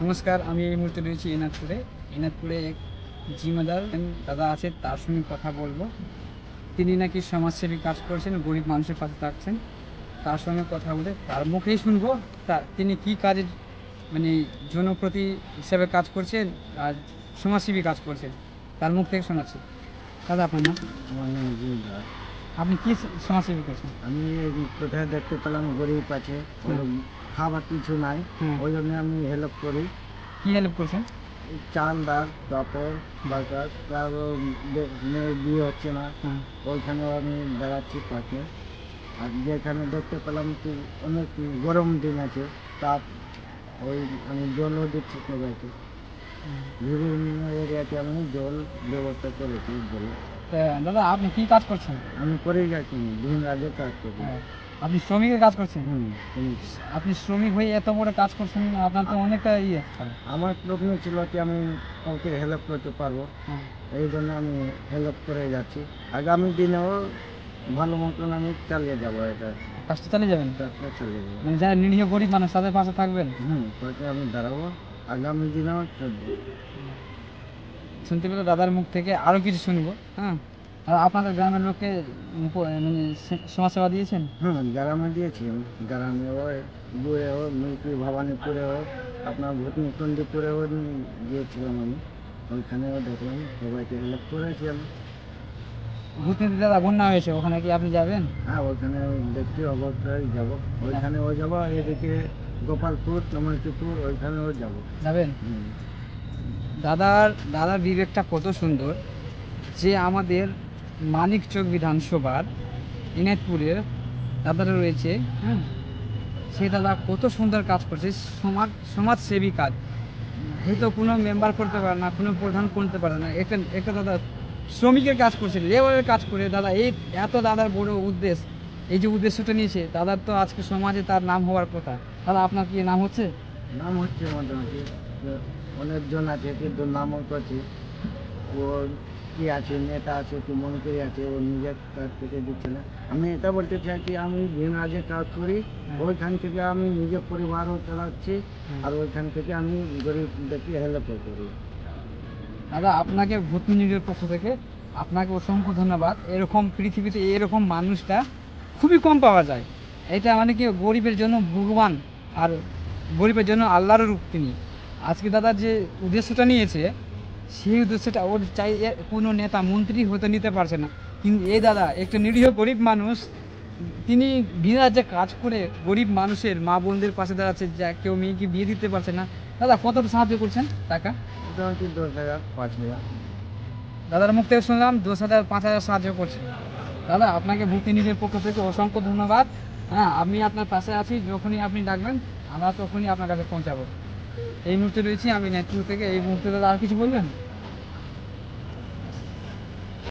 নমস্কার, আমি এই মুহূর্তে রয়েছি এনাদপুরে। এনাদপুরে এক জিম্মেদার দাদা আছে, তার সঙ্গে কথা বলবো। তিনি নাকি সমাজসেবী কাজ করছেন, গরিব মানুষের পাশে থাকছেন। তার সঙ্গে কথা বলে তার মুখেই শুনবো তিনি কি কাজের মানে জনপ্রতি হিসাবে কাজ করছেন আর সমাজসেবী কাজ করছেন, তার মুখ থেকে শোনাচ্ছি। দাদা, আপনার নাম? আমার নাম জিলদার। আপনি কি সমাজসেবী করছেন? আমি কোথায় দেখতে পেলাম গরিব আছে, খাবার কিছু নাই, ওই জন্য আমি হেল্প করি। কি হেল্প করছেন? চাল ডাল কাপড় বাজার, তারও মেয়ের বিয়ে হচ্ছে না, ওইখানেও আমি দাঁড়াচ্ছি পাশে। আর যেখানে দেখতে পেলাম কি অনেক গরম দিন আছে, তাপ, ওই আমি জলও দিচ্ছি সবাইকে। বিভিন্ন এরিয়াতে আমি জল ব্যবস্থা করেছি জল। দাদা, আপনি কি কাজ করছেন? আমি করেই যাচ্ছি, দিন রাতে কাজ করি। আপনি শ্রমিকের কাজ করছেন? শ্রমিক। আপনি শ্রমিক হয়ে এত বড় কাজ করছেন, আপনার তো অনেকটা ইয়ে। আমার স্বপ্ন ছিল কি আমি কাউকে হেল্প করতে পারবো, এই জন্য আমি হেল্প করে যাচ্ছি। আগামী দিনেও ভালো মতন আমি চালিয়ে যাবো, এটা কাজটা চালিয়ে যাবেন, কাজটা চালিয়ে যাবো। মানে যারা নিরীহ গরিব মানুষ তাদের পাশে থাকবেন। ওইটা আমি দাঁড়াবো, আগামী দিনেও চলবো। শুনতে পেলে দাদার মুখ থেকে আরও কিছু শুনবো। আর আপনাদের গ্রামের লোককে মানে সমাজসেবা দিয়েছেন? গ্রামে দিয়েছি, গ্রামে ওই গুড়েও, মিল্কি ভবানীপুরেও, আপনার ভূতনিচন্ডীপুরেও গিয়েছিলাম আমি। ওইখানেও দেখলাম সবাইকে হেল্প করেছি আমি। ভূতনিতে দাদা বন্যা হয়েছে, ওখানে কি আপনি যাবেন? ওইখানে দেখছি অবশ্যই যাবো, ওইখানেও যাবো। এদিকে গোপালপুর কমলপুর ওইখানেও যাবো। যাবেন? দাদার বিবেকটা কত সুন্দর, যে আমাদের মানিকচক বিধানসভার এনায়তপুরের দাদারা রয়েছে, সেই দাদা কত সুন্দর কাজ করছে, সমাজসেবী কাজ। হয়তো কোনো মেম্বার করতে পারে না, কোনো প্রধান করতে পারে না, একটা দাদা শ্রমিকের কাজ করছে, লেবারের কাজ করে। দাদা এই এত দাদার বড় উদ্দেশ্য, এই যে উদ্দেশ্যটা নিয়েছে দাদার, তো আজকে সমাজে তার নাম হওয়ার কথা। দাদা, আপনার কি নাম হচ্ছে? নাম হচ্ছে মোটামুটি, অনেকজন আছে কিন্তু নামও করছে। ও কি আছে, নেতা আছে, কি মন্ত্রী আছে, ও নিজের কাজ থেকে দিচ্ছে না। আমি এটা বলতে চাই কি আমি দিন রাতে কাজ করি, ওইখান থেকে আমি নিজের পরিবারও চালাচ্ছি, আর ওইখান থেকে আমি গরিবদেরকে হেল্প করি। দাদা, আপনাকে ভূতনির পক্ষ থেকে আপনাকে অসংখ্য ধন্যবাদ। এরকম পৃথিবীতে এরকম মানুষটা খুবই কম পাওয়া যায়। এটা মানে কি, গরিবের জন্য ভগবান আর গরিবের জন্য আল্লাহর রূপ তিনি। আজকে দাদা যে উদ্দেশ্যটা নিয়েছে, সেই উদ্দেশ্যটা ওর চাই কোনো নেতা মন্ত্রী হতে নিতে পারছে না, কিন্তু এই দাদা একটা নিরীহ গরিব মানুষ, তিনি বিনা যে কাজ করে গরিব মানুষের মা বোনদের পাশে দাঁড়াচ্ছে, যা কেউ মেয়েকে বিয়ে দিতে পারছে না। দাদা, কতটা সাহায্য করছেন টাকা? মোটামুটি 10,000 5,000। দাদার মুখ থেকে শুনলাম 10,000 5,000 সাহায্য করছে। দাদা, আপনাকে ভূতনিধির পক্ষ থেকে অসংখ্য ধন্যবাদ। আমি আপনার পাশে আছি, যখনই আপনি ডাকবেন আমরা তখনই আপনার কাছে পৌঁছাবো। এই মুহূর্তে রয়েছি আমি নেতৃত্ব থেকে। এই মুহূর্তে দাদা আর কিছু বলবেন?